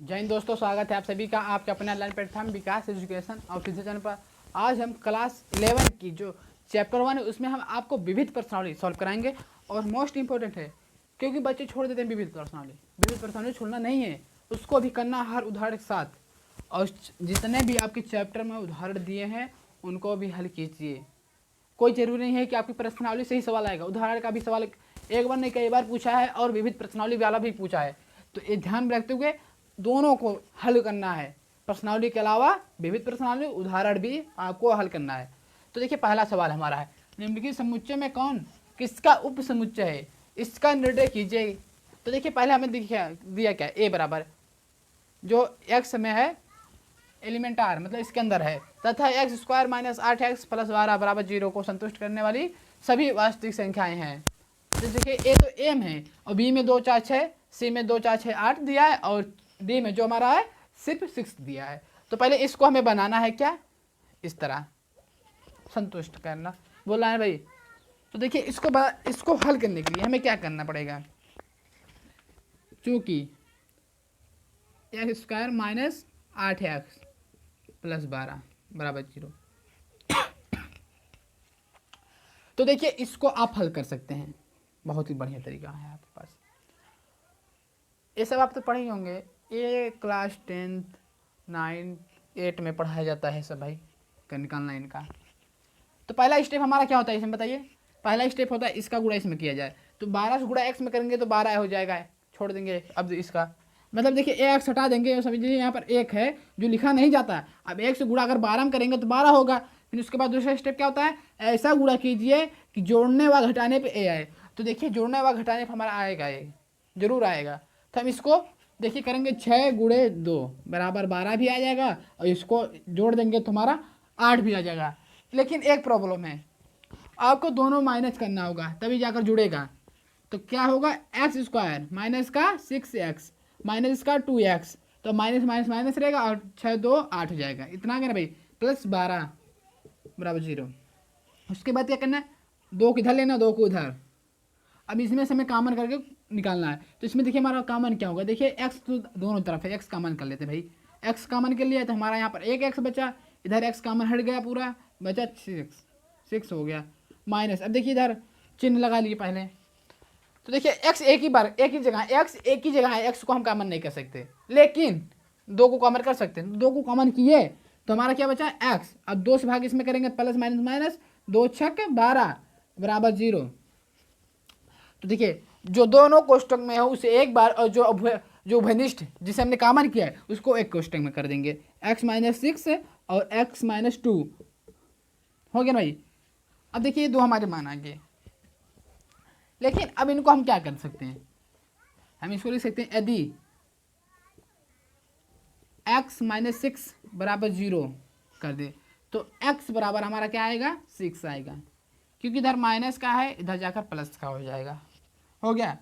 जय हिंद दोस्तों, स्वागत है आप सभी का आपके अपने ऑनलाइन प्लेटफॉर्म विकास एजुकेशन और फिजिक्स चैनल पर। आज हम क्लास 11 की जो चैप्टर 1 है उसमें हम आपको विविध प्रश्नावली सॉल्व कराएंगे। और मोस्ट इंपॉर्टेंट है क्योंकि बच्चे छोड़ देते हैं विविध प्रश्नावली छोड़ना नहीं है, उसको भी करना हर उदाहरण के साथ। और जितने भी आपके चैप्टर में उदाहरण दिए हैं उनको भी हल कीजिए। कोई जरूरी नहीं है कि आपकी प्रश्नावली से ही सवाल आएगा, उदाहरण का भी सवाल एक बार नहीं कई बार पूछा है और विविध प्रश्नावली वाला भी पूछा है। तो ये ध्यान में रखते हुए दोनों को हल करना है, प्रश्नावली के अलावा विविध प्रश्नावली उदाहरण भी आपको हल करना है। तो देखिए पहला सवाल हमारा है, निम्नलिखित समुच्चय में कौन किसका उप समुच्चय है, इसका निर्णय कीजिए। तो देखिए पहले हमें दिया क्या, ए बराबर जो एक्स में है एलिमेंट आर मतलब इसके अंदर है तथा x square minus 8x plus 12 बराबर 0 को संतुष्ट करने वाली सभी वास्तविक संख्याएं हैं। तो देखिए ए तो एम है और बी में 2 4 6, सी में 2 4 6 8 दिया है और डी में जो हमारा है सिर्फ 6 दिया है। तो पहले इसको हमें बनाना है क्या, इस तरह संतुष्ट करना बोला है भाई। तो देखिए इसको हल करने के लिए हमें क्या करना पड़ेगा, चूंकि x square minus 8x plus 12 बराबर 0। तो देखिए इसको आप हल कर सकते हैं, बहुत ही बढ़िया तरीका है आपके पास। ये सब आप तो पढ़े ही होंगे, ये क्लास 10th 9 8 में पढ़ाया जाता है सब भाई, कर निकालना इनका। तो पहला स्टेप हमारा क्या होता है इसमें बताइए। पहला स्टेप होता है इसका गुणा इसमें किया जाए, तो 12 से गुणा एक्स में करेंगे तो 12 हो जाएगा, छोड़ देंगे। अब इसका मतलब देखिए ए एक्स हटा देंगे, समझिए यहाँ पर एक है जो लिखा नहीं जाता। अब एक से गुणा अगर 12 में करेंगे तो 12 होगा। फिर उसके बाद दूसरा स्टेप क्या होता है, ऐसा गुणा कीजिए कि जोड़ने व घटाने पे ए आए। तो देखिए जोड़ने व घटाने पर हमारा आएगा, ए जरूर आएगा। तो हम इसको देखिए करेंगे 6 गुणे 2 बराबर 12 भी आ जाएगा और इसको जोड़ देंगे तो हमारा 8 भी आ जाएगा। लेकिन एक प्रॉब्लम है, आपको दोनों माइनस करना होगा तभी जाकर जुड़ेगा। तो क्या होगा, एक्स स्क्वायर माइनस का 6x माइनस इसका 2x, तो माइनस माइनस माइनस रहेगा और 6 2 8 हो जाएगा, इतना आ गया ना भाई, प्लस 12 बराबर 0। उसके बाद क्या करना है, 2 किधर लेना, 2 को उधर। अब इसमें से हमें कॉमन करके निकालना है। तो इसमें देखिए हमारा कॉमन क्या होगा, देखिए एक्स तो दोनों तरफ है, एक्स कॉमन कर लेते भाई। एक्स कॉमन के लिए तो हमारा यहाँ पर एक एक्स बचा, इधर एक्स कॉमन हट गया, पूरा बचा 6 हो गया माइनस। अब देखिए इधर चिन्ह लगा लिए पहले। तो देखिए एक्स एक ही जगह, एक्स एक ही जगह है, एक्स को हम कॉमन नहीं कर सकते, लेकिन 2 को कॉमन कर सकते हैं। 2 को कॉमन किए तो हमारा क्या बचा, एक्स। अब 2 से भाग इसमें करेंगे, प्लस माइनस माइनस 2 6 12 बराबर 0। तो देखिए जो दोनों कोष्टक में हो उसे एक बार, और जो उभयनिष्ठ जिसे हमने कॉमन किया है उसको एक कोष्टक में कर देंगे, x माइनस 6 और x माइनस 2 हो गया भाई। अब देखिए दो हमारे मान आ गए, लेकिन अब इनको हम क्या कर सकते हैं, हम इसको लिख सकते हैं यदि x माइनस 6 बराबर 0 कर दे तो x बराबर हमारा क्या आएगा, 6 आएगा, क्योंकि इधर माइनस का है इधर जाकर प्लस का हो जाएगा, हो गया।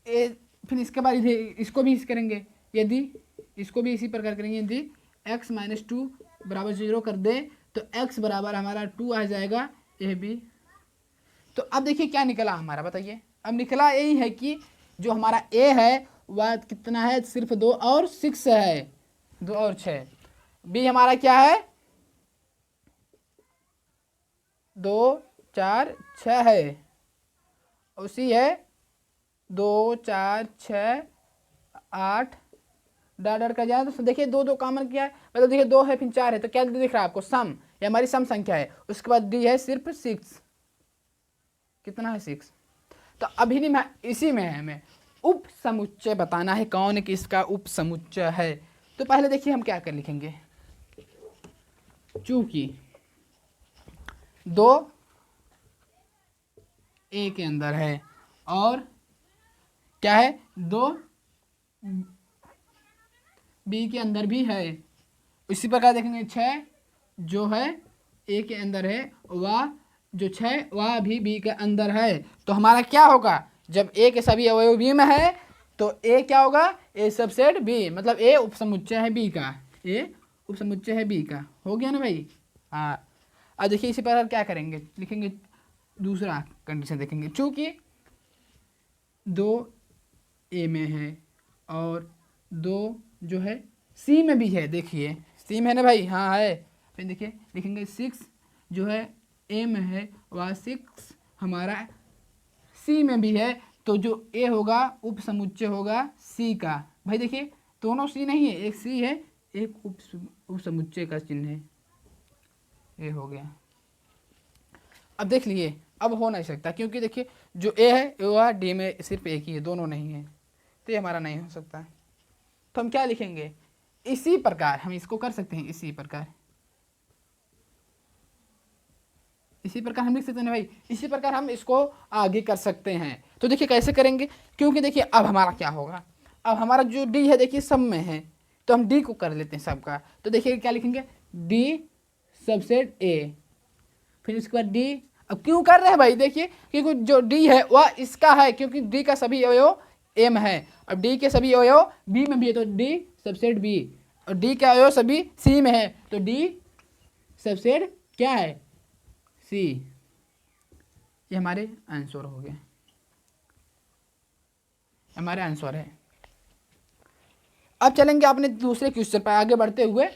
फिर इसके बाद इसको भी इस करेंगे, यदि इसको भी इसी प्रकार करेंगे, यदि x माइनस 2 बराबर 0 कर दे तो x बराबर हमारा 2 आ जाएगा, ए बी। तो अब देखिए क्या निकला हमारा, बताइए। अब निकला यही है कि जो हमारा a है वह कितना है, सिर्फ 2 और 6 है, 2 और 6। b हमारा क्या है, 2 4 6 है, उसी है 2 4 6 8 डॉट का जाए तो देखिए 2 2 कॉमन किया है, मतलब देखिए 2 है फिर 4 है, तो क्या दिख रहा है आपको, सम, ये हमारी सम संख्या है। उसके बाद डी है सिर्फ 6, कितना है 6। तो अभी नहीं मैं इसी में है, हमें उप समुच्चय बताना है, कौन किसका उप समुच्चय है। तो पहले देखिए हम क्या कर लिखेंगे, चूंकि 2 ए के अंदर है और क्या है 2 बी के अंदर भी है, इसी प्रकार देखेंगे 6 जो है ए के अंदर है वह जो 6 वह भी बी के अंदर है। तो हमारा क्या होगा, जब ए के सभी अवयव बी में है तो ए क्या होगा, ए सबसेट बी, मतलब ए उपसमुच्चय है बी का, ए उपसमुच्चय है बी का, हो गया ना भाई। हाँ अब देखिए इसी प्रकार क्या करेंगे, लिखेंगे दूसरा कंडीशन देखेंगे, चूंकि 2 ए में है और 2 जो है सी में भी है, देखिए सी में है ना भाई, हाँ है। फिर देखिए लिखेंगे 6 जो है ए में है, वह 6 हमारा सी में भी है, तो जो ए होगा उप समुच्चय होगा सी का। भाई देखिए दोनों सी नहीं है, एक सी है एक उप समुच्चय का चिन्ह है, ये हो गया। अब देख लिए अब हो नहीं सकता, क्योंकि देखिए जो ए है वह डी में सिर्फ एक ही है, दोनों नहीं है, तो ये हमारा नहीं हो सकता। तो हम क्या लिखेंगे, इसी प्रकार हम इसको कर सकते हैं, इसी प्रकार हम लिख सकते हैं भाई, इसी प्रकार हम इसको आगे कर सकते हैं। तो देखिए कैसे करेंगे, क्योंकि देखिए अब हमारा क्या होगा, अब हमारा जो डी है देखिए सब में है, तो हम डी को कर लेते हैं सबका। तो देखिए क्या लिखेंगे, डी सबसेट ए, फिर उसके बाद डी। अब क्यों कर रहे हैं भाई, देखिए क्योंकि जो डी है वह इसका है, क्योंकि डी का सभी अवयव ए में है, अब डी के सभी अवयव बी में भी है, तो डी सबसेट बी, और डी के अवयव सभी सी में है, तो डी सबसेट क्या है, सी। ये हमारे आंसर हो गए, हमारे आंसर है। अब चलेंगे अपने दूसरे क्वेश्चन पर आगे बढ़ते हुए।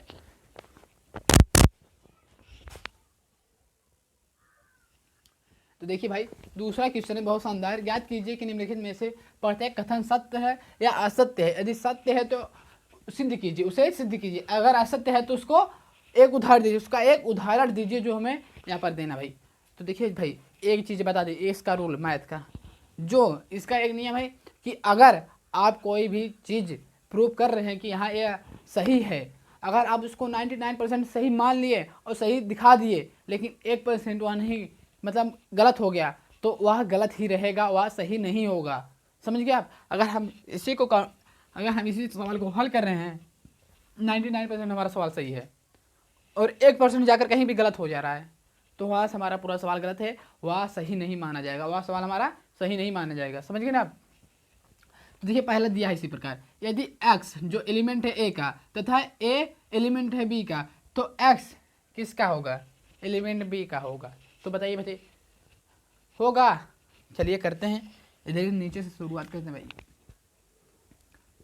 तो देखिए भाई दूसरा क्वेश्चन है बहुत शानदार, याद कीजिए कि निम्नलिखित में से प्रत्येक कथन सत्य है या असत्य है। यदि सत्य है तो सिद्ध कीजिए, उसे सिद्ध कीजिए, अगर असत्य है तो उसको एक उदाहरण दीजिए, उसका एक उदाहरण दीजिए जो हमें यहाँ पर देना भाई। तो देखिए भाई एक चीज़ बता दीजिए, इसका रूल मैथ का, जो इसका एक नियम है कि अगर आप कोई भी चीज़ प्रूव कर रहे हैं कि यहाँ ये सही है, अगर आप उसको 99% सही मान लिए और सही दिखा दिए, लेकिन 1% वह नहीं, मतलब गलत हो गया, तो वह गलत ही रहेगा, वह सही नहीं होगा। समझ गए आप। अगर हम इसी सवाल को हल कर रहे हैं, 99% हमारा सवाल सही है और 1% जाकर कहीं भी गलत हो जा रहा है, तो वह हमारा पूरा सवाल गलत है, वह सही नहीं माना जाएगा, वह सवाल हमारा सही नहीं माना जाएगा। समझ गए ना आप। तो देखिए पहला दिया है इसी प्रकार, यदि x जो एलिमेंट है a का तथा a एलिमेंट है b का, तो x किसका होगा, एलिमेंट b का होगा। तो बताइए बताइए होगा। चलिए करते हैं, इधर नीचे से शुरुआत करते हैं भाई।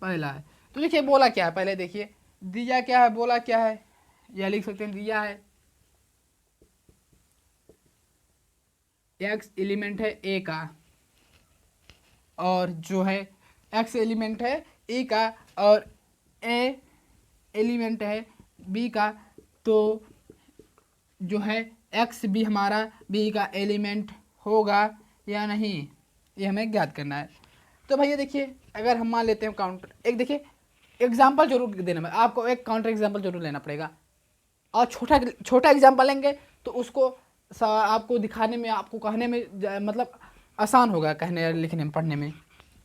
पहला है, तो देखिए बोला क्या है, पहले देखिए दिया क्या है, बोला क्या है, यह लिख सकते हैं, दिया है x एलिमेंट है a का और जो है x एलिमेंट है a का और a एलिमेंट है b का, तो जो है x भी हमारा b का एलिमेंट होगा या नहीं, ये हमें ज्ञात करना है। तो भैया देखिए अगर हम मान लेते हैं काउंटर, एक देखिए एग्जाम्पल जरूर देना है आपको, एक काउंटर एग्जाम्पल जरूर लेना पड़ेगा, और छोटा एग्जाम्पल लेंगे तो उसको आपको दिखाने में, आपको कहने में मतलब आसान होगा, कहने लिखने में पढ़ने में।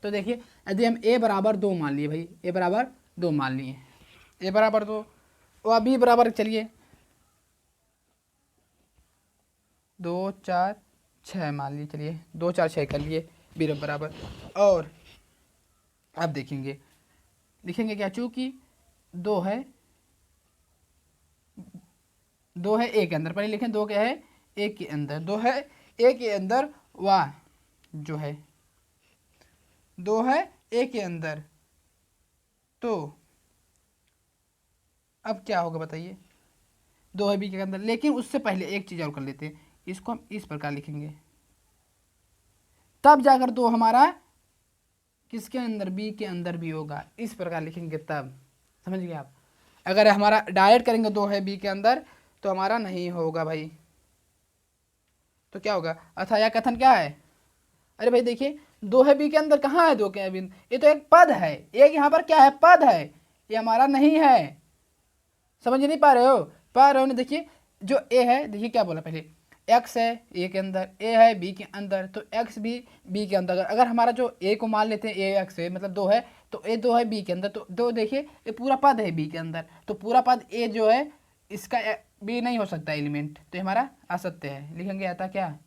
तो देखिए यदि हम a बराबर 2 मान लिए भाई, a बराबर 2 मान लिए, a बराबर 2 और b बराबर चलिए 2 4 6 मान लिए, चलिए 2 4 6 कर लिए b बराबर। और अब देखेंगे लिखेंगे क्या, चूँकि 2 है ए के अंदर, पहले लिखें 2 क्या है ए के अंदर, 2 है ए के अंदर, वाह जो है 2 है ए के अंदर, तो अब क्या होगा बताइए, 2 है बी के अंदर। लेकिन उससे पहले एक चीज़ और कर लेते हैं, इसको हम इस प्रकार लिखेंगे, तब जाकर 2 हमारा किसके अंदर, बी के अंदर भी होगा, इस प्रकार लिखेंगे तब। समझ गए आप। अगर हमारा डायरेक्ट करेंगे 2 है बी के अंदर तो हमारा नहीं होगा भाई। तो क्या होगा, अथाया कथन क्या है, अरे भाई देखिए 2 है बी के अंदर, कहाँ है 2 के बिंदु, ये तो एक पद है, एक यहाँ पर क्या है, पद है, ये हमारा नहीं है। समझ नहीं पा रहे हो, ना। देखिए जो ए है, देखिए क्या बोला पहले, x है ए के अंदर, ए है बी के अंदर, तो x भी बी के अंदर। अगर हमारा जो ए को मान लेते हैं ए x है, मतलब 2 है, तो ए 2 है बी के अंदर, तो 2 देखिए ये पूरा पद है बी के अंदर, तो पूरा पद ए जो है इसका बी नहीं हो सकता एलिमेंट, तो ये हमारा असत्य है। लिखेंगे अतः क्या,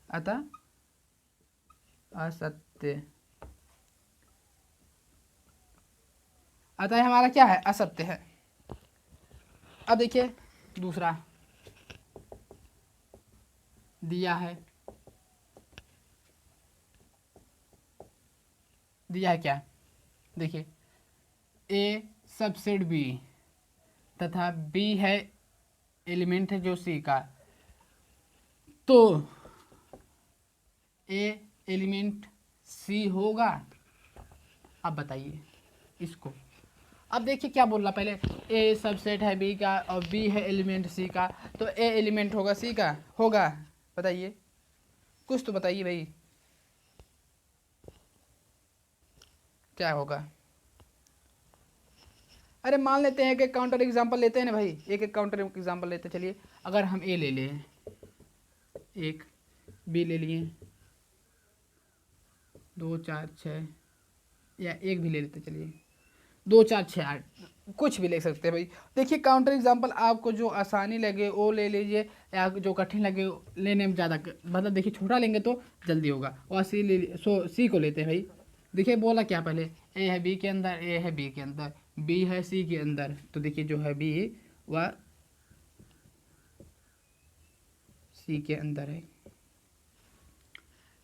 अतः असत्य, अतः हमारा क्या है, असत्य है। अब देखिए दूसरा दिया है, क्या देखिए ए सबसेट बी तथा बी है एलिमेंट है जो सी का, तो ए एलिमेंट सी होगा। अब बताइए इसको। अब देखिए क्या बोल रहा, पहले ए सबसेट है बी का और बी है एलिमेंट सी का, तो ए एलिमेंट होगा सी का, होगा? बताइए, कुछ तो बताइए भाई, क्या होगा? अरे मान लेते हैं कि काउंटर एग्जांपल लेते हैं ना भाई, एक एक काउंटर एग्जांपल लेते हैं। चलिए अगर हम ए ले लें, एक बी ले लिए, 2 4 6, या एक भी ले लेते, चलिए 2 4 6 8, कुछ भी ले सकते हैं भाई। देखिए काउंटर एग्जांपल आपको जो आसानी लगे वो ले लीजिए, या जो कठिन लगे लेने में ज़्यादा, मतलब देखिए छोटा लेंगे तो जल्दी होगा। और सी ले, सी को लेते हैं भाई। देखिए बोला क्या, पहले ए है बी के अंदर, ए है बी के अंदर, बी है सी के अंदर, तो देखिए जो है बी वह सी के अंदर है,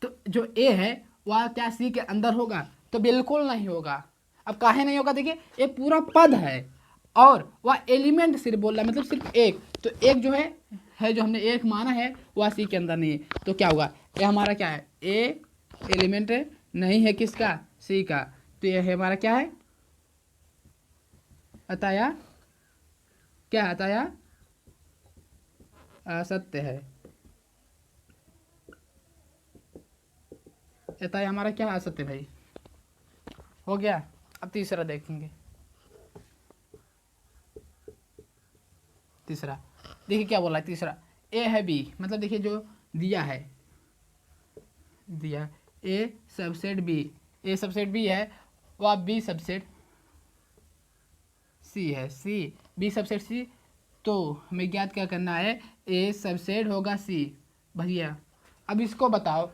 तो जो ए है वह क्या सी के अंदर होगा? तो बिल्कुल नहीं होगा। अब काहे नहीं होगा? देखिए ये पूरा पद है और वह एलिमेंट सिर्फ बोल रहा है, मतलब सिर्फ एक, तो एक जो है जो हमने एक माना है वह सी के अंदर नहीं है, तो क्या होगा? ये हमारा क्या है? ए एलिमेंट नहीं है किसका? सी का, तो ये हमारा क्या है? अतः क्या? अतः असत्य है। अतः हमारा क्या असत्य भाई? हो गया। अब तीसरा देखेंगे। तीसरा देखिए क्या बोला है तीसरा, ए है बी, मतलब देखिए जो दिया है, दिया ए सबसेट बी, ए सबसेट बी है, वह बी सबसेट सी है, सी बी सबसेट सी, तो हमें ज्ञात क्या करना है? ए सबसेट होगा सी। भैया अब इसको बताओ,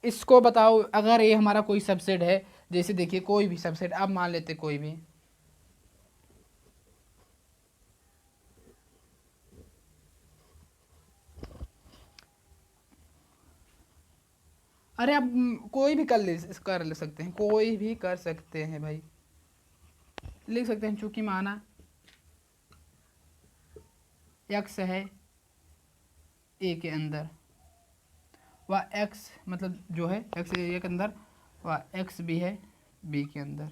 इसको बताओ, अगर ये हमारा कोई सबसेट है, जैसे देखिए कोई भी सबसेट आप मान लेते, कोई भी, अरे अब कोई भी कर ले सकते हैं, कोई भी कर सकते हैं भाई, लिख सकते हैं। चूंकि माना एक्स है ए के अंदर, वह एक्स मतलब जो है एक्स ए के अंदर, वह एक्स भी है बी के अंदर,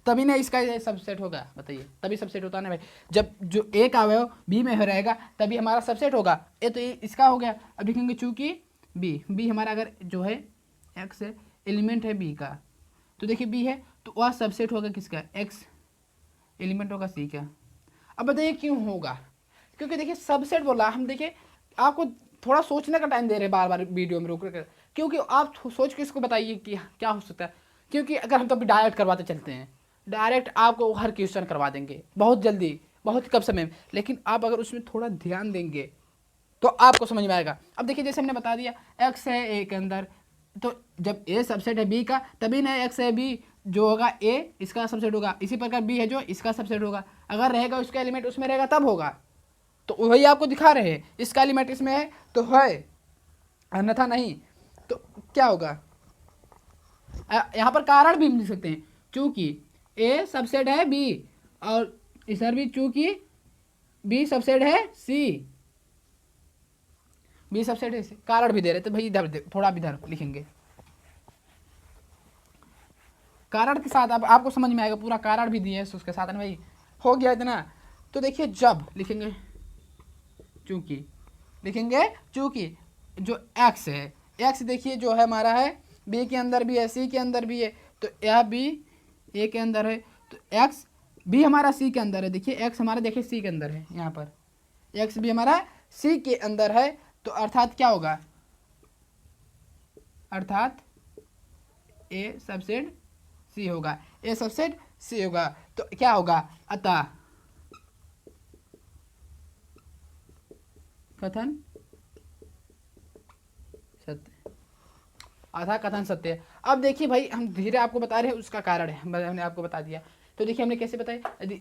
तभी ना इसका सबसेट होगा। बताइए, तभी सबसेट होता है ना भाई, जब जो ए का अवयव बी में रहेगा तभी हमारा सबसेट होगा। ए तो इसका हो गया। अब लिखेंगे चूंकि बी हमारा अगर जो है एक्स एलिमेंट है बी का, तो देखिए बी है तो वह सबसेट होगा किसका? एक्स एलिमेंट होगा सी का। अब बताइए क्यों होगा? क्योंकि देखिए सबसेट बोला हम, देखिए आपको थोड़ा सोचने का टाइम दे रहे हैं बार बार वीडियो में रुक कर, क्योंकि आप सोच के इसको बताइए कि क्या हो सकता है। क्योंकि अगर हम तो अभी डायरेक्ट करवाते चलते हैं, डायरेक्ट आपको हर क्वेश्चन करवा देंगे बहुत जल्दी, बहुत कम समय में, लेकिन आप अगर उसमें थोड़ा ध्यान देंगे तो आपको समझ में आएगा। अब देखिए जैसे हमने बता दिया एक्स है ए के अंदर, तो जब ए सबसेट है बी का तभी ना एक्स है बी जो होगा ए इसका सबसेट होगा, इसी प्रकार बी है जो इसका सबसेट होगा, अगर रहेगा उसका एलिमेंट उसमें रहेगा तब होगा। तो वही आपको दिखा रहे हैं, इसका एलिमेंट इसमें है तो है, अन्यथा नहीं। तो क्या होगा? यहाँ पर कारण भी लिख सकते हैं, चूंकि ए सबसेट है बी, और इधर भी चूंकि बी सबसेट है सी, बी सबसेट है सी, कारण भी दे रहे थे भाई, इधर थोड़ा भी इधर लिखेंगे कारण के साथ, अब आपको समझ में आएगा, पूरा कारण भी दिए उसके साथ ना भाई। हो गया इतना। तो देखिए जब लिखेंगे चूंकि, लिखेंगे चूंकि जो x है, x देखिए जो है हमारा है b के अंदर भी है c के अंदर भी है, तो यह b a के अंदर है, तो x भी हमारा c के अंदर है। देखिए x हमारा देखिए c के अंदर है, यहाँ पर x भी हमारा c के अंदर है, तो अर्थात क्या होगा? अर्थात a सबसेट c होगा, a सबसेट c होगा, तो क्या होगा? अतः कथन सत्य, आधा कथन सत्य है। अब देखिए भाई हम धीरे आपको बता रहे हैं उसका कारण है, हमने आपको बता दिया। तो देखिए हमने कैसे बताया, यदि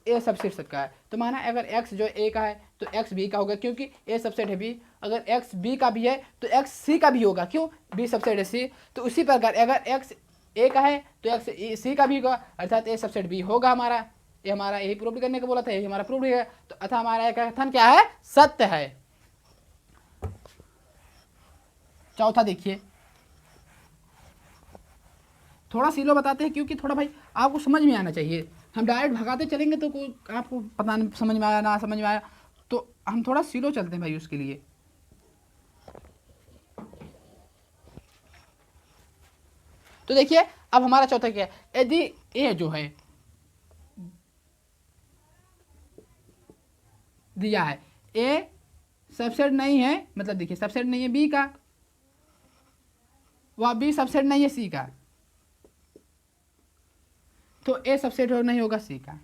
ए सबसेट सत्य का है तो माना अगर एक्स जो ए का है तो एक्स बी का होगा, क्योंकि ए सबसेट है बी, अगर एक्स बी का भी है तो एक्स सी का भी होगा, क्यों? बी सबसेट है सी। तो उसी प्रकार अगर एक्स ए का है तो एक्स सी का भी होगा, अर्थात ए सबसेट बी होगा हमारा। ये हमारा यही प्रूव करने को बोला था, यही हमारा प्रूव है। तो अतः हमारा कथन क्या है, सत्य है। चौथा देखिए, थोड़ा सीलो बताते हैं क्योंकि थोड़ा भाई आपको समझ में आना चाहिए। हम डायरेक्ट भगाते चलेंगे तो कोई आपको पता नहीं समझ में आया ना समझ में आया, तो हम थोड़ा सीलो चलते हैं भाई उसके लिए। तो देखिए अब हमारा चौथा क्या है, यदि ए जो है दिया है ए सबसेट नहीं है, मतलब देखिए सबसेट नहीं है बी का, वह बी सबसेट नहीं है सी का, तो ए सबसेट नहीं होगा सी का।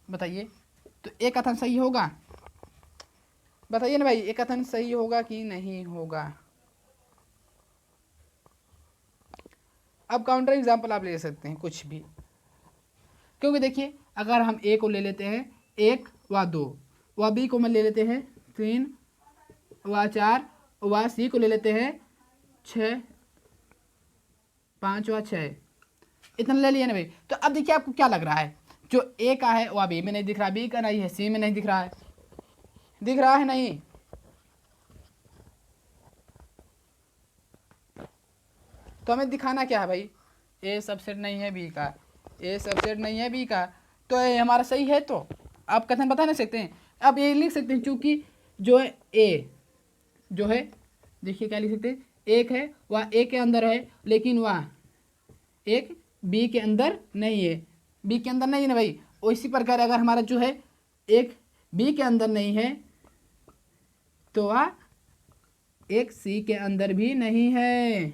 बताइए तो ए कथन सही होगा, बताइए ना भाई, ए कथन सही होगा कि नहीं होगा। अब काउंटर एग्जाम्पल आप ले सकते हैं कुछ भी, क्योंकि देखिए अगर हम ए को ले लेते हैं 1 व 2, व बी को मैं ले लेते हैं 3 व 4, व सी को ले लेते हैं 6 5 व 6, इतना ले लिया ना भाई। तो अब देखिए आपको क्या लग रहा है, जो ए का है वह बी में नहीं दिख रहा, बी का नहीं है सी में नहीं दिख रहा है, दिख रहा है नहीं। तो हमें दिखाना क्या है भाई, ए सबसेट नहीं है बी का, ए सबसेट नहीं है बी का, तो ये हमारा सही है। तो आप कथन बता नहीं सकते हैं, अब ये लिख सकते हैं चूंकि जो है ए जो है, देखिए क्या लिख सकते हैं, एक है वह ए के अंदर है लेकिन वह एक बी के अंदर नहीं है, बी के अंदर नहीं है ना भाई। इसी प्रकार अगर हमारा जो है एक बी के अंदर नहीं है तो वह एक सी के अंदर भी नहीं है।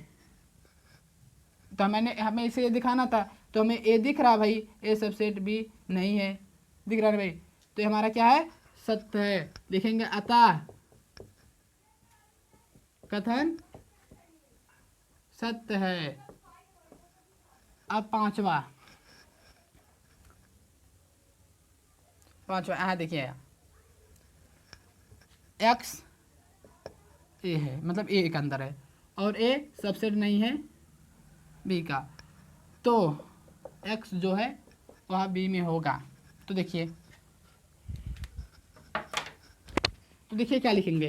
तो हमें इसे दिखाना था, तो हमें ए दिख रहा भाई, ए सबसेट बी नहीं है, दिख रहा है भाई, तो ये हमारा क्या है, सत्य है। लिखेंगे अतः कथन सत्य है। अब पांचवा यहाँ देखिए, एक्स ए है, मतलब ए के अंदर है और ए सबसेट नहीं है बी का, तो एक्स जो है वह बी में होगा। तो देखिए क्या लिखेंगे,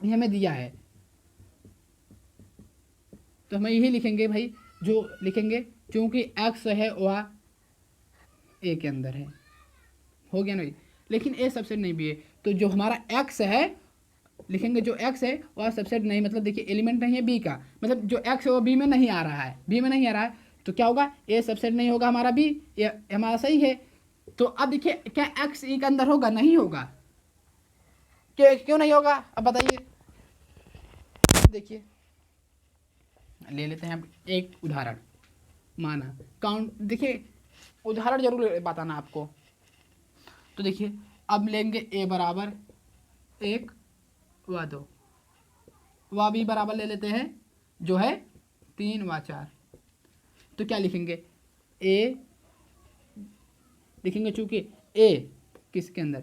ये हमें दिया है तो हमें यही लिखेंगे भाई, जो लिखेंगे क्योंकि एक्स है वह ए के अंदर है, हो गया ना भाई। लेकिन ए सबसेट नहीं भी है, तो जो हमारा एक्स है लिखेंगे जो एक्स है वह सबसेट नहीं, मतलब देखिए एलिमेंट नहीं है बी का, मतलब जो एक्स है वो बी में नहीं आ रहा है, बी में नहीं आ रहा है, तो क्या होगा, ए सबसेट नहीं होगा हमारा बी, ये हमारा सही है। तो अब देखिए क्या एक्स ई के अंदर होगा, नहीं होगा, क्यों नहीं होगा, अब बताइए। देखिए ले लेते हैं एक उदाहरण, माना काउंट, देखिए उदाहरण जरूर बताना आपको। तो देखिए अब लेंगे ए बराबर 1 व 2, व बी बराबर ले लेते हैं जो है 3 व 4, तो क्या लिखेंगे, ए लिखेंगे चूंकि ए किसके अंदर,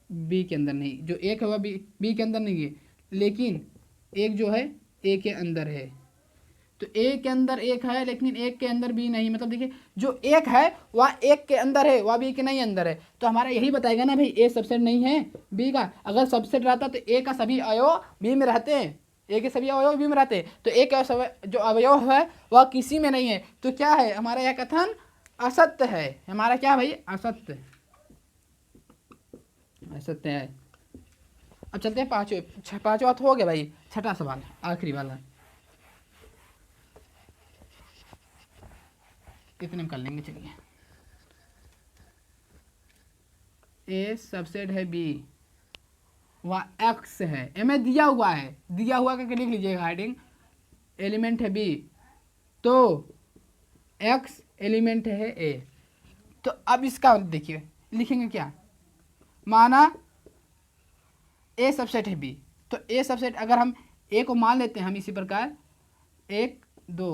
बी के अंदर नहीं, जो एक है वह बी के अंदर नहीं है, लेकिन एक जो है ए के अंदर है, तो ए के अंदर एक है लेकिन एक के अंदर बी नहीं, मतलब देखिए जो एक है वह एक के अंदर है, वह बी के नहीं अंदर है, तो हमारा यही बताएगा ना भाई ए सबसेट नहीं है बी का। अगर सबसेट रहता तो ए का सभी अवयव बी में रहते हैं, ए के सभी अवयव बी में रहते हैं, तो ए का जो अवयव है वह किसी में नहीं है, तो क्या है हमारा यह कथन असत्य है, हमारा क्या भाई, असत्य, असत्य है। अब चलते हैं पांचवा तो हो गया भाई, छठा सवाल आखिरी वाला, कितने में कर लेंगे, चलिए। ए सबसेट है बी, वह एक्स है, ए में दिया हुआ है, दिया हुआ करके लिख लीजिएगा हेडिंग, एलिमेंट है बी, तो एक्स एलिमेंट है ए। तो अब इसका देखिए लिखेंगे क्या, माना ए सबसेट है बी, तो ए सबसेट अगर हम ए को मान लेते हैं हम इसी प्रकार 1 2,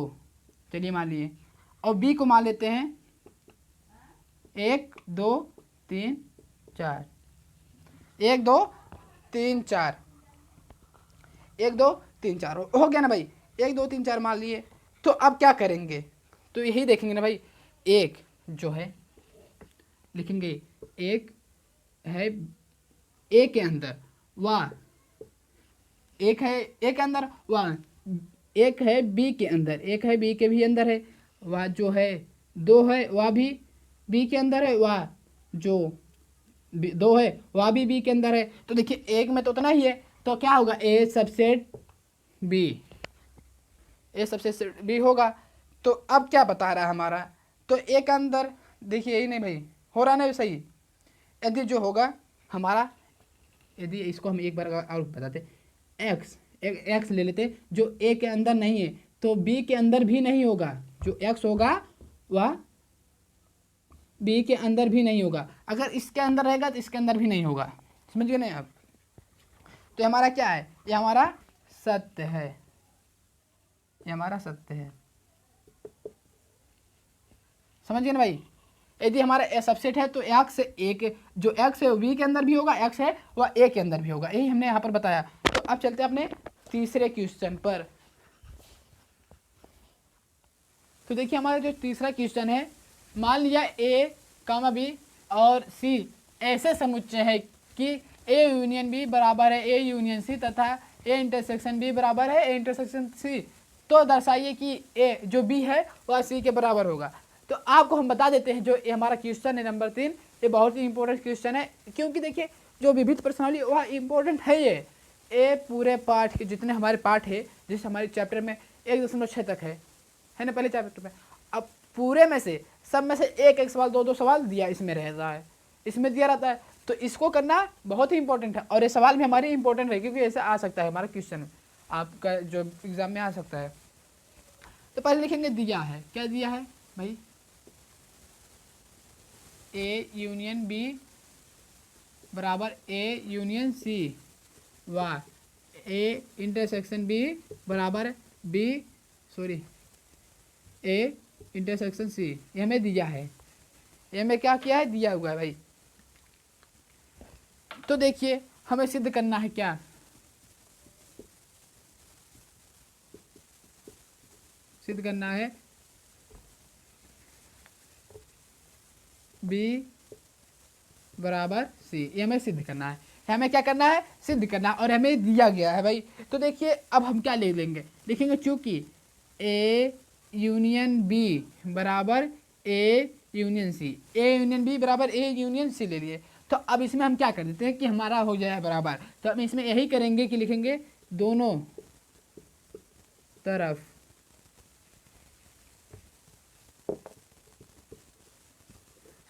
चलिए मान लिए, और बी को मान लेते हैं 1 2 3 4, 1 2 3 4, 1 2 3 4 हो गया ना भाई, 1 2 3 4 मान लिए। तो अब क्या करेंगे, तो यही देखेंगे ना भाई, एक जो है लिखेंगे, एक है ए के अंदर व एक है ए के अंदर व एक है बी के अंदर, एक है बी के भी अंदर है, वह जो है 2 है वह भी बी के अंदर है, वह जो 2 है वह भी बी के अंदर है। तो देखिए एक में तो उतना ही है, तो क्या होगा, ए सबसेट बी, ए सबसेट बी होगा। तो अब क्या बता रहा है हमारा, तो ए के अंदर देखिए यही नहीं भाई, हो रहा ना सही। यदि जो होगा हमारा, यदि इसको हम एक बार और बताते, एक्स ले लेते जो ए के अंदर नहीं है, तो बी के अंदर भी नहीं होगा, जो एक्स होगा वह बी के अंदर भी नहीं होगा। अगर इसके अंदर रहेगा तो इसके अंदर भी नहीं होगा, समझ गए नहीं आप। तो हमारा क्या है, ये हमारा सत्य है, ये हमारा सत्य है, समझ गए ना भाई। यदि हमारा ए सबसेट है तो एक्स एक, जो एक्स है वो बी के अंदर भी होगा, एक्स है वह ए के अंदर भी होगा, यही हमने यहाँ पर बताया। तो अब चलते हैं अपने तीसरे क्वेश्चन पर। तो देखिए हमारा जो तीसरा क्वेश्चन है, मान लिया ए कामा बी और सी ऐसे समुच्चय है कि ए यूनियन बी बराबर है ए यूनियन सी तथा ए इंटरसेक्शन बी बराबर है ए इंटरसेक्शन सी, तो दर्शाइए कि ए जो बी है वह सी के बराबर होगा। तो आपको हम बता देते हैं, जो ये हमारा क्वेश्चन है नंबर 3, ये बहुत ही इंपॉर्टेंट क्वेश्चन है, क्योंकि देखिए जो विविध प्रश्नावली वह इंपॉर्टेंट है। ये पूरे पाठ के जितने हमारे पाठ है, जिस हमारे चैप्टर में 1.6 तक है ना पहले चैप्टर में, अब पूरे में से सब में से एक एक सवाल, 2 सवाल दिया इसमें रहता है, इसमें दिया रहता है। तो इसको करना बहुत ही इंपॉर्टेंट है, और ये सवाल भी हमारे इंपॉर्टेंट है, क्योंकि ऐसे आ सकता है हमारा क्वेश्चन आपका जो एग्जाम में आ सकता है। तो पहले लिखेंगे दिया है, क्या दिया है भाई, ए यूनियन बी बराबर ए यूनियन सी व ए इंटरसेक्शन बी बराबर B, sorry A intersection C, ये हमें दिया है, ये हमें क्या किया है, दिया हुआ है भाई। तो देखिए हमें सिद्ध करना है क्या, सिद्ध करना है बी बराबर सी, ये हमें सिद्ध करना है, हमें क्या करना है, सिद्ध करना है, और हमें दिया गया है भाई। तो देखिए अब हम क्या ले लेंगे, लिखेंगे चूंकि ए यूनियन बी बराबर A union C, A union B बराबर ए यूनियन सी ले लिए। तो अब इसमें हम क्या कर देते हैं कि हमारा हो जाए बराबर, तो हम इसमें यही करेंगे कि लिखेंगे दोनों तरफ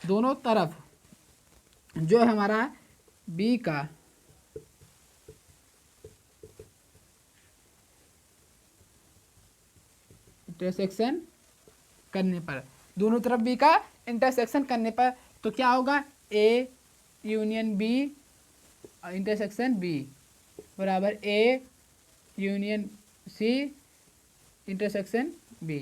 जो है हमारा बी का इंटरसेक्शन करने पर, दोनों तरफ बी का इंटरसेक्शन करने पर, तो क्या होगा, A union B intersection B बराबर A union C intersection B.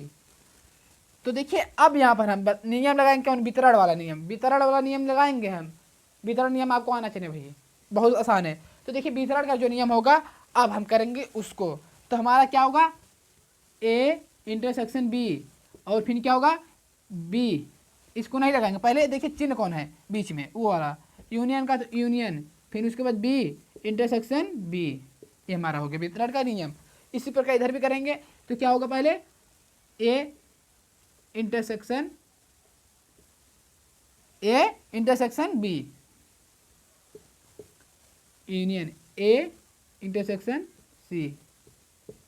तो देखिए अब यहाँ पर हम नियम लगाएंगे, कौन, वितरण वाला नियम, वितरण वाला नियम लगाएंगे हम। वितरण नियम आपको आना चाहिए भैया, बहुत आसान है। तो देखिए वितरण का जो नियम होगा अब हम करेंगे उसको, तो हमारा क्या होगा, ए इंटरसेक्शन बी और फिर क्या होगा बी, इसको नहीं लगाएंगे, पहले देखिए चिन्ह कौन है बीच में, वो वाला यूनियन का, तो यूनियन, फिर उसके बाद बी इंटरसेक्शन बी, ये हमारा हो गया वितरण का नियम। इसी प्रकार इधर भी करेंगे, तो क्या होगा, पहले A intersection B union A intersection C,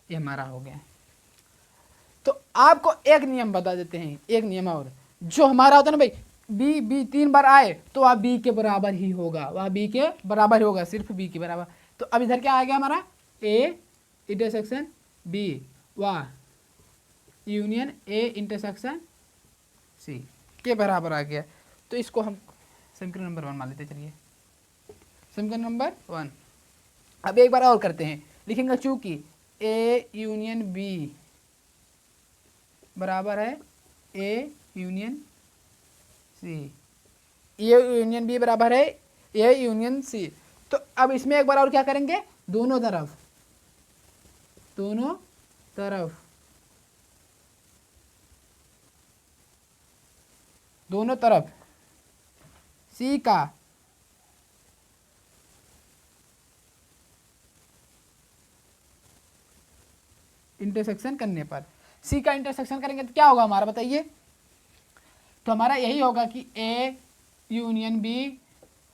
ये हमारा हो गया। तो आपको एक नियम बता देते हैं, एक नियम और, जो हमारा होता है ना भाई, बी 3 बार आए तो वह बी के बराबर ही होगा, वह बी के बराबर होगा, सिर्फ बी के बराबर। तो अब इधर क्या आ गया हमारा, ए इंटरसेक्शन बी व यूनियन ए इंटरसेक्शन सी के बराबर आ गया। तो इसको हम समीकरण नंबर 1 मान लेते, चलिए समीकरण नंबर 1। अब एक बार और करते हैं, लिखेंगे चूंकि ए यूनियन बी बराबर है A union C, A union B बराबर है ए यूनियन सी। तो अब इसमें एक बार और क्या करेंगे, दोनों तरफ दोनों तरफ, दोनों तरफ सी का इंटरसेक्शन करने पर, सी का इंटरसेक्शन करेंगे तो क्या होगा हमारा बताइए। तो हमारा यही होगा कि A union B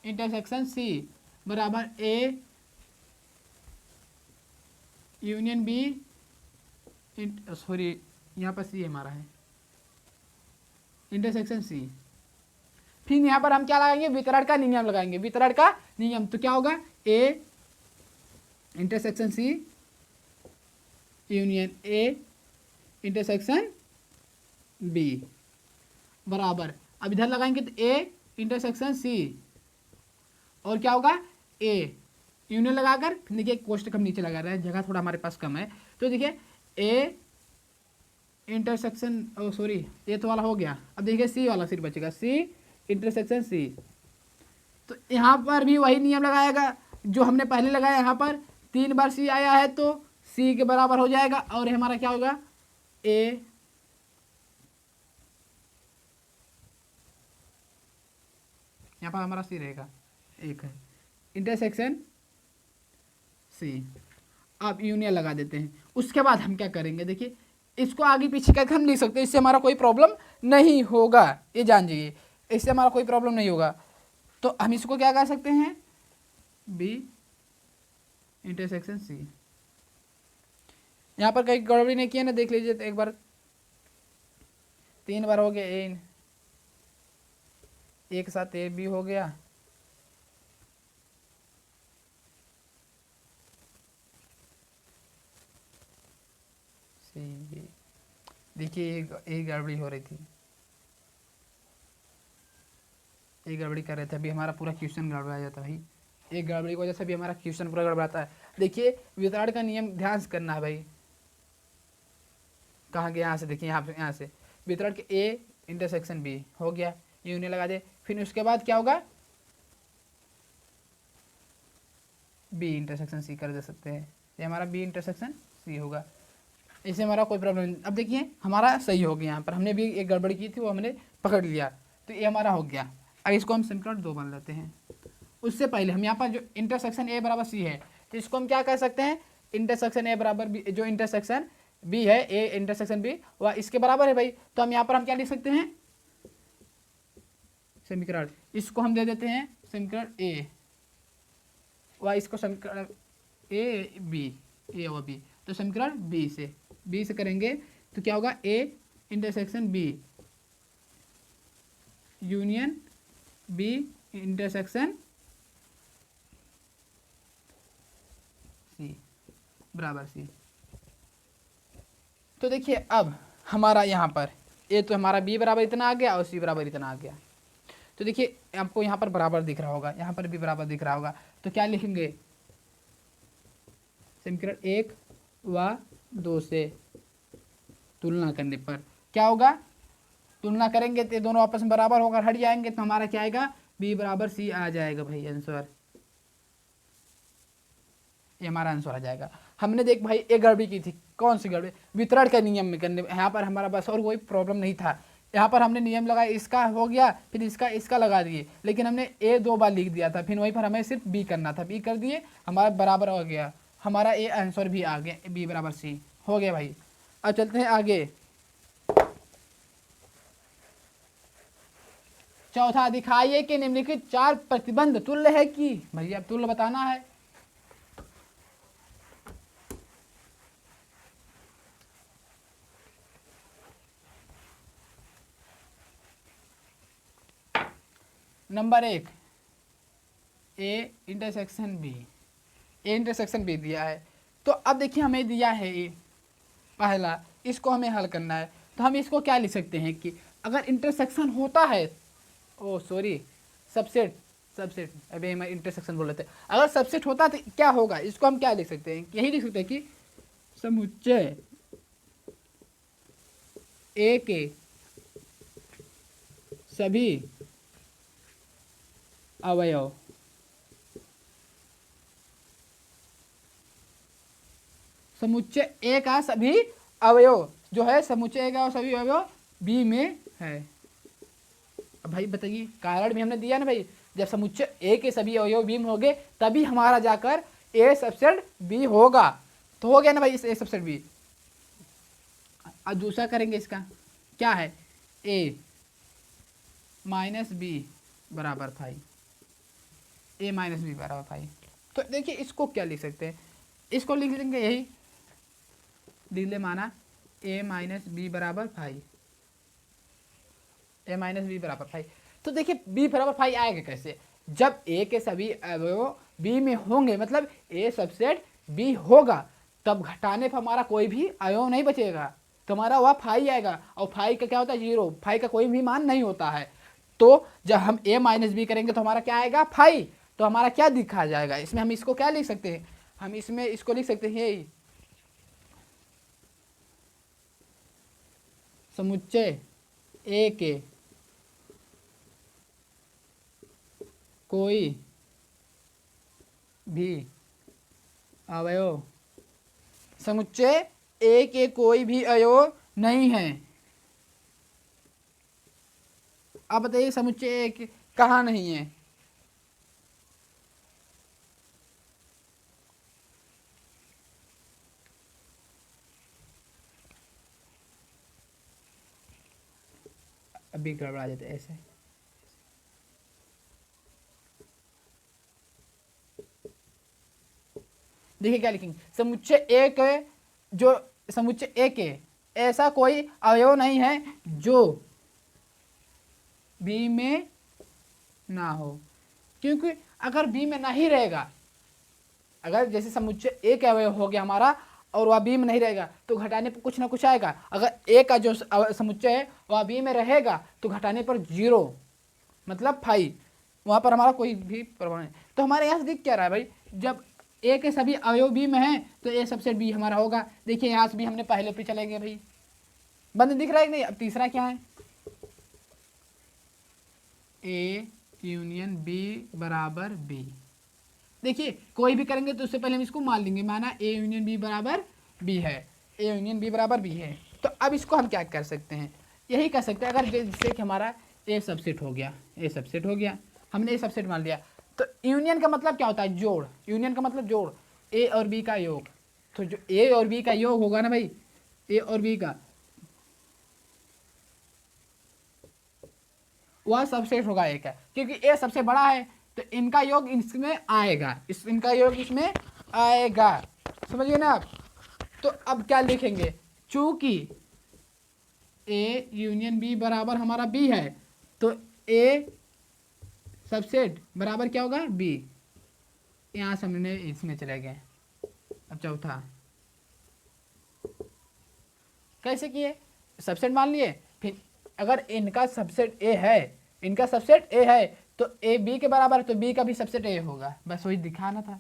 intersection C बराबर ए यूनियन बी, सॉरी यहाँ पर सी हमारा है इंटरसेक्शन सी। फिर यहाँ पर हम क्या लगाएंगे, वितरण का नियम लगाएंगे, वितरण का नियम। तो क्या होगा, A intersection C union A intersection B बराबर, अब इधर लगाएंगे तो ए इंटरसेक्शन सी और क्या होगा ए यूनियन लगाकर, देखिए कोष्टक हम नीचे लगा रहे हैं, जगह थोड़ा हमारे पास कम है। तो देखिए ए इंटरसेक्शन, सॉरी ये तो वाला हो गया, अब देखिए सी वाला सिर्फ बचेगा, सी इंटरसेक्शन सी। तो यहाँ पर भी वही नियम लगाएगा जो हमने पहले लगाया, यहाँ पर 3 बार सी आया है तो सी के बराबर हो जाएगा और हमारा क्या होगा ए यहाँ पर हमारा सी रहेगा, एक है इंटरसेक्शन सी। अब यूनियन लगा देते हैं। उसके बाद हम क्या करेंगे, देखिए इसको आगे पीछे करके हम लिख सकते हैं, इससे हमारा कोई प्रॉब्लम नहीं होगा, ये जान जाइए, इससे हमारा कोई प्रॉब्लम नहीं होगा। तो हम इसको क्या कर सकते हैं, बी इंटरसेक्शन सी। यहाँ पर कहीं गड़बड़ी नहीं किया ना, देख लीजिए तो एक बार, 3 बार हो गया ए, एक साथ ए बी हो गया, सी बी। देखिए एक गड़बड़ी हो रही थी, एक गड़बड़ी कर रहे थे, अभी हमारा पूरा क्वेश्चन गड़बड़ा जाता है भाई, एक गड़बड़ी की वजह से भी हमारा क्वेश्चन पूरा गड़बड़ाता है। देखिए वितरण का नियम ध्यान से करना है भाई, कहाँ गया, यहाँ से देखिए, यहाँ से वितरण के ए इंटरसेक्शन बी हो गया, यूनियन लगा दे, फिर उसके बाद क्या होगा बी इंटरसेक्शन सी कर दे सकते हैं, ये हमारा बी इंटरसेक्शन सी होगा, इससे हमारा कोई प्रॉब्लम नहीं। अब देखिए हमारा सही हो गया, यहाँ पर हमने भी एक गड़बड़ी की थी वो हमने पकड़ लिया, तो ये हमारा हो गया। अब इसको हम समीकरण 2 बन लेते हैं। उससे पहले हम यहाँ पर जो इंटरसेक्शन ए बराबर सी है, तो इसको हम क्या कह सकते हैं, इंटरसेक्शन ए बराबर बी, जो इंटरसेक्शन बी है ए इंटरसेक्शन बी वह इसके बराबर है भाई। तो हम यहाँ पर हम क्या लिख सकते हैं, समीकरण, इसको हम दे देते हैं समीकरण ए व इसको समीकरण ए बी, ए व बी, तो समीकरण बी से करेंगे तो क्या होगा A intersection B union B intersection C बराबर सी। तो देखिए अब हमारा यहाँ पर ए तो हमारा बी बराबर इतना आ गया और सी बराबर इतना आ गया। तो देखिए आपको यहाँ पर बराबर दिख रहा होगा, यहाँ पर भी बराबर दिख रहा होगा, तो क्या लिखेंगे, समीकरण 1 व 2 से तुलना करने पर क्या होगा, तुलना करेंगे तो दोनों आपस में बराबर होकर हट जाएंगे, तो हमारा क्या आएगा बी बराबर सी आ जाएगा भाई आंसर, ये हमारा आंसर आ जाएगा। हमने देख भाई एक गड़बड़ी की थी, कौन सी गड़बड़ी, वितरण के नियम में करने, यहाँ पर हमारा बस और कोई प्रॉब्लम नहीं था, यहाँ पर हमने नियम लगाया, इसका हो गया फिर इसका लगा दिए, लेकिन हमने ए 2 बार लिख दिया था, फिर वहीं पर हमें सिर्फ बी करना था, बी कर दिए हमारा बराबर हो गया, हमारा ए आंसर भी आ गया, बी बराबर सी हो गया भाई। अब चलते हैं आगे, चौथा, दिखाइए कि निम्नलिखित 4 प्रतिबंध तुल्य है कि, भैया अब तुल्य बताना है। Number 1 A intersection B, A intersection B दिया है, तो अब देखिए हमें दिया है ए पहला, इसको हमें हल करना है, तो हम इसको क्या लिख सकते हैं कि अगर इंटरसेक्शन होता है, ओ सॉरी सबसेट, अभी हम इंटरसेक्शन बोल रहे थे, अगर सबसेट होता तो क्या होगा, इसको हम क्या लिख सकते हैं, यही लिख सकते हैं कि समुच्चय ए के सभी अवयव समुच्चय ए का सभी अवयव जो है, समुच्चय ए का सभी अवयव बी में है। अब भाई बताइए, कारण भी हमने दिया ना भाई, जब समुच्चय ए के सभी अवयव बी में होंगे तभी हमारा जाकर ए सबसेट बी होगा। तो हो गया ना भाई इस ए सबसेट बी। अब दूसरा करेंगे, इसका क्या है, ए माइनस बी बराबर 5, ए माइनस बी बराबर 5। तो देखिए इसको क्या लिख सकते हैं, इसको लिख लेंगे यही, लिख ले माना ए माइनस बी बराबर 5, ए माइनस बी बराबर 5। तो देखिए बी बराबर 5 आएगा कैसे, जब ए के सभी अवयव बी में होंगे, मतलब ए सबसेट बी होगा, तब घटाने पर हमारा कोई भी अवयव नहीं बचेगा, तो हमारा वह 5 आएगा। और 5 का क्या होता है, 0, 5 का कोई भी मान नहीं होता है। तो जब हम ए माइनस बी करेंगे तो हमारा क्या आएगा, 5। तो हमारा क्या दिखा जाएगा, इसमें हम इसको क्या लिख सकते हैं, हम इसमें इसको लिख सकते हैं, समुच्चय ए के कोई भी अवयव, समुच्चय ए के कोई भी अवयव नहीं है। अब बताइए समुच्चय ए कहाँ नहीं है, अभी गड़बड़ा जाते ऐसे। देखिए क्या लिखेंगे, समुच्चय ए के जो समुच्चय ए के ऐसा कोई अवयव नहीं है जो बी में ना हो, क्योंकि अगर बी में नहीं रहेगा, अगर जैसे समुच्चय ए का अवयव हो गया हमारा और वह बी में नहीं रहेगा तो घटाने पर कुछ ना कुछ आएगा। अगर ए का जो समुच्चय है वह बी में रहेगा तो घटाने पर 0 मतलब 5, वहाँ पर हमारा कोई भी प्रभाव नहीं। तो हमारे यहाँ से दिख क्या रहा है भाई, जब ए के सभी अवयव बी में हैं तो ए सबसेट बी हमारा होगा। देखिए यहाँ से भी हमने पहले पे चले गए भाई, बंद दिख रहा है कि नहीं। अब तीसरा क्या है, ए यूनियन बी बराबर बी। देखिए कोई भी करेंगे तो उससे पहले हम इसको मान लेंगे, माना ए यूनियन बी बराबर बी है, ए यूनियन बी बराबर बी है। तो अब इसको हम क्या कर सकते हैं, यही कर सकते हैं, अगर जैसे कि हमारा ए सबसेट हो गया, ए सबसेट हो गया, हमने ए सबसेट मान लिया, तो यूनियन का मतलब क्या होता है, जोड़। यूनियन का मतलब जोड़, ए और बी का योग। तो जो ए और बी का योग होगा ना भाई, ए और बी का, वह सबसेट होगा ए का, क्योंकि ए सबसे बड़ा है तो इनका योग इसमें आएगा, इनका योग इसमें आएगा, समझिए ना आप। तो अब क्या लिखेंगे, चूंकि ए यूनियन बी बराबर हमारा बी है तो ए सबसेट बराबर क्या होगा, बी। यहां से हमने इसमें चले गए। अब चौथा कैसे किए, सबसेट मान लिए, फिर अगर इनका सबसेट ए है, इनका सबसेट ए है तो ए बी के बराबर है तो बी का भी सबसेट ए होगा, बस वही दिखाना था।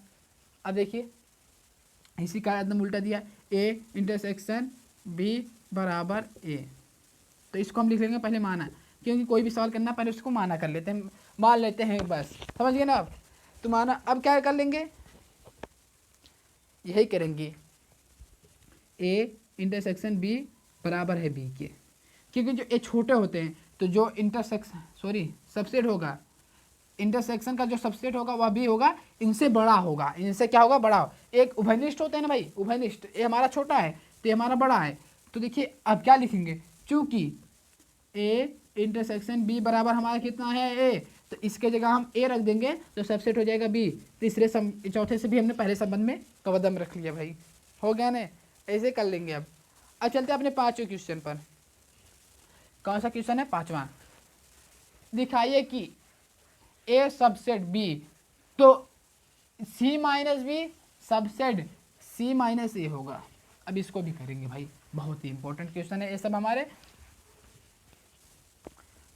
अब देखिए इसी का एकदम उल्टा दिया, ए इंटरसेक्शन बी बराबर ए। तो इसको हम लिख लेंगे पहले माना, क्योंकि कोई भी सवाल करना पहले उसको माना कर लेते हैं, मान लेते हैं बस, समझ गए ना आप। तो माना अब क्या कर लेंगे, यही करेंगे, ए इंटरसेक्शन बी बराबर है बी के, क्योंकि जो ए छोटे होते हैं तो जो सबसेट होगा, इंटरसेक्शन का जो सबसेट होगा वह भी होगा इनसे बड़ा होगा, इनसे क्या होगा, बड़ा हो। एक उभयनिष्ठ होते हैं ना भाई, उभयनिष्ठ, ये हमारा छोटा है तो ये हमारा बड़ा है। तो देखिए अब क्या लिखेंगे, चूंकि ए इंटरसेक्शन बी बराबर हमारा कितना है, ए, तो इसके जगह हम ए रख देंगे तो सबसेट हो जाएगा बी। चौथे से भी हमने पहले संबंध में कदम रख लिया भाई, हो गया ना, ऐसे कर लेंगे। अब चलते हैं अपने पांचवें क्वेश्चन पर। कौन सा क्वेश्चन है, पांचवा। दिखाइए कि ए सबसेट बी तो सी माइनस बी सबसेट सी माइनस ए होगा। अब इसको भी करेंगे भाई, बहुत ही इंपॉर्टेंट क्वेश्चन है ये सब हमारे।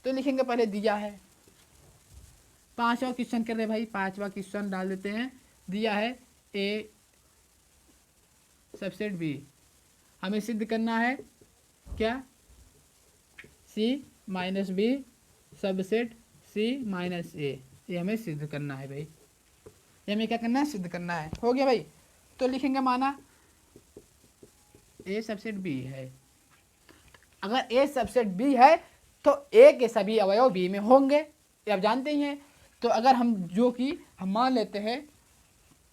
तो लिखेंगे, पहले दिया है, पांचवा क्वेश्चन कर रहे भाई, पांचवा क्वेश्चन डाल देते हैं। दिया है ए सबसेट बी, हमें सिद्ध करना है क्या, सी माइनस बी सबसेट सी माइनस ए, ये हमें सिद्ध करना है भाई, ये हमें क्या करना है, सिद्ध करना है। हो गया भाई। तो लिखेंगे माना ए सबसेट बी है। अगर ए सबसेट बी है तो ए के सभी अवयव बी में होंगे, ये आप जानते ही हैं। तो अगर हम जो कि हम मान लेते हैं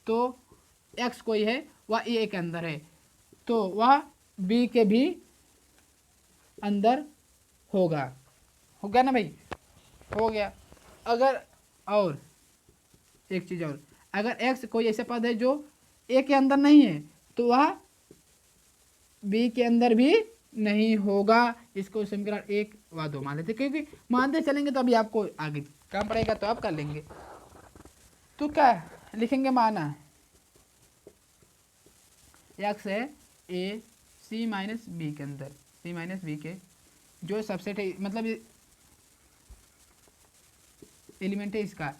तो एक्स कोई है वह ए के अंदर है तो वह बी के भी अंदर होगा। हो गया ना भाई, हो गया। अगर और एक चीज़ और, अगर एक्स कोई ऐसा पद है जो ए के अंदर नहीं है तो वह बी के अंदर भी नहीं होगा। इसको समीकरण 1 व 2 मान लेते, क्योंकि मानते चलेंगे तो अभी आपको आगे काम पड़ेगा तो आप कर लेंगे। तो क्या लिखेंगे, माना एक्स है ए सी माइनस बी के अंदर, सी माइनस बी के जो सबसेट है, मतलब एलिमेंट है इसका।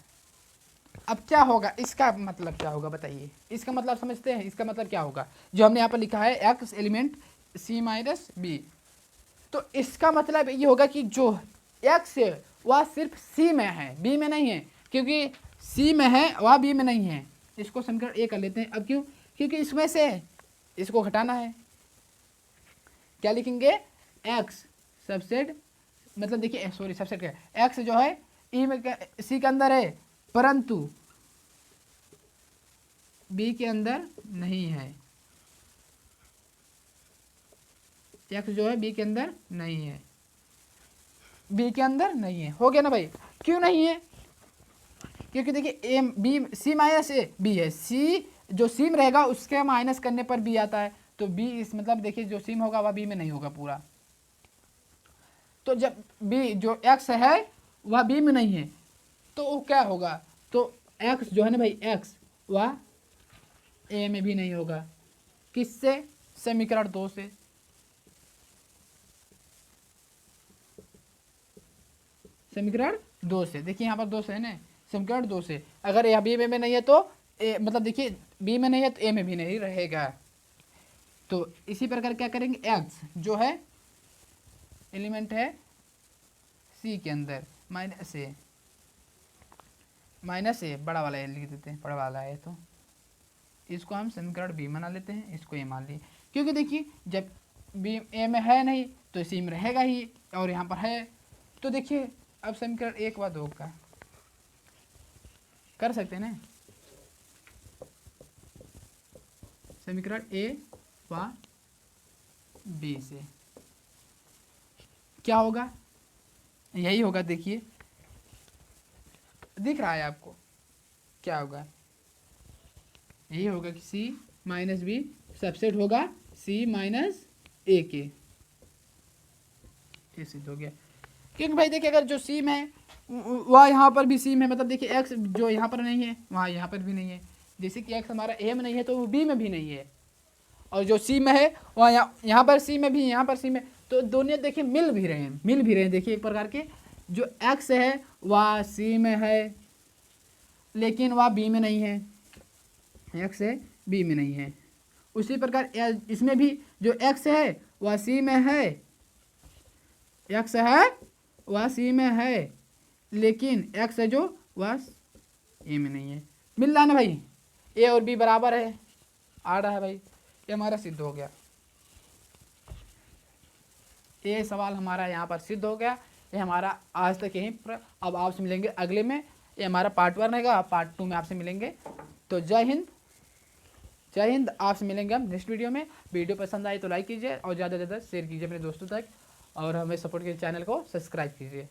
अब क्या होगा, इसका मतलब क्या होगा बताइए, इसका मतलब समझते हैं। इसका मतलब क्या होगा, जो हमने यहाँ पर लिखा है एक्स एलिमेंट सी माइनस बी, तो इसका मतलब ये होगा कि जो एक्स है वह सिर्फ सी में है, बी में नहीं है। क्योंकि सी में है वह बी में नहीं है। इसको समीकरण ए कर लेते हैं। अब क्यों, क्योंकि इसमें से इसको घटाना है। क्या लिखेंगे, एक्स सबसेट, मतलब देखिए सॉरी सबसेट क्या है, एक्स जो है ई में सी के अंदर है परंतु बी के अंदर नहीं है। एक्स जो है बी के अंदर नहीं है, बी के अंदर नहीं है। हो गया ना भाई, क्यों नहीं है, क्योंकि देखिए A B C minus A B है, सी जो सीम रहेगा उसके माइनस करने पर बी आता है। तो बी इस मतलब देखिए जो सीम होगा वह बी में नहीं होगा पूरा। तो जब बी जो एक्स है वह बी में नहीं है तो वो क्या होगा, तो एक्स जो है ना भाई एक्स वह ए में भी नहीं होगा। किससे, समीकरण 2 से। समीकरण 2 से, देखिए यहाँ पर 2 से है ना, समीकरण 2 से। अगर यह बी में नहीं है तो ए, मतलब देखिए बी में नहीं है तो ए में भी नहीं रहेगा। तो इसी प्रकार क्या करेंगे, एक्स जो है एलिमेंट है सी के अंदर माइनस ए बड़ा वाला ए लिख देते हैं, बड़ा वाला है तो इसको हम समीकरण बी बना लेते हैं, इसको ए मान लिए। क्योंकि देखिए जब बी ए में है नहीं तो सी में रहेगा ही, और यहाँ पर है। तो देखिए अब समीकरण 1 व 2 का कर सकते हैं ना, समीकरण ए व बी से क्या होगा, यही होगा। देखिए दिख रहा है आपको, क्या होगा, यही होगा कि सी माइनस बी सबसेट होगा सी माइनस ए के। ये सिद्ध हो गया। क्योंकि भाई देखिए अगर जो सीम है वह यहाँ पर भी सीम है, मतलब देखिए एक्स जो यहाँ पर नहीं है वहाँ यहाँ पर भी नहीं है। जैसे कि एक्स हमारा ए में नहीं है तो वो बी में भी नहीं है, और जो सी में है वहाँ यहाँ पर सी में भी, यहाँ पर सी में, तो दोनों देखिए मिल भी रहे हैं। देखिए एक प्रकार के जो एक्स है वह सी में है लेकिन वह बी में नहीं है, एक्स है बी में नहीं है। उसी प्रकार इसमें भी जो एक्स है वह सी में है, एक्स है वह सी में है लेकिन एक्स है जो वह ए में नहीं है। मिल रहा है ना भाई, ए और बी बराबर है, आ रहा है भाई, ये हमारा सिद्ध हो गया। ये सवाल हमारा यहाँ पर सिद्ध हो गया। ये हमारा आज तक यहीं पर, अब आपसे मिलेंगे अगले में। ये हमारा पार्ट 1 रहेगा, पार्ट 2 में आपसे मिलेंगे। तो जय हिंद, जय हिंद। आपसे मिलेंगे हम नेक्स्ट वीडियो में। वीडियो पसंद आए तो लाइक कीजिए और ज़्यादा से ज़्यादा शेयर कीजिए अपने दोस्तों तक, और हमें सपोर्ट कीजिए, चैनल को सब्सक्राइब कीजिए।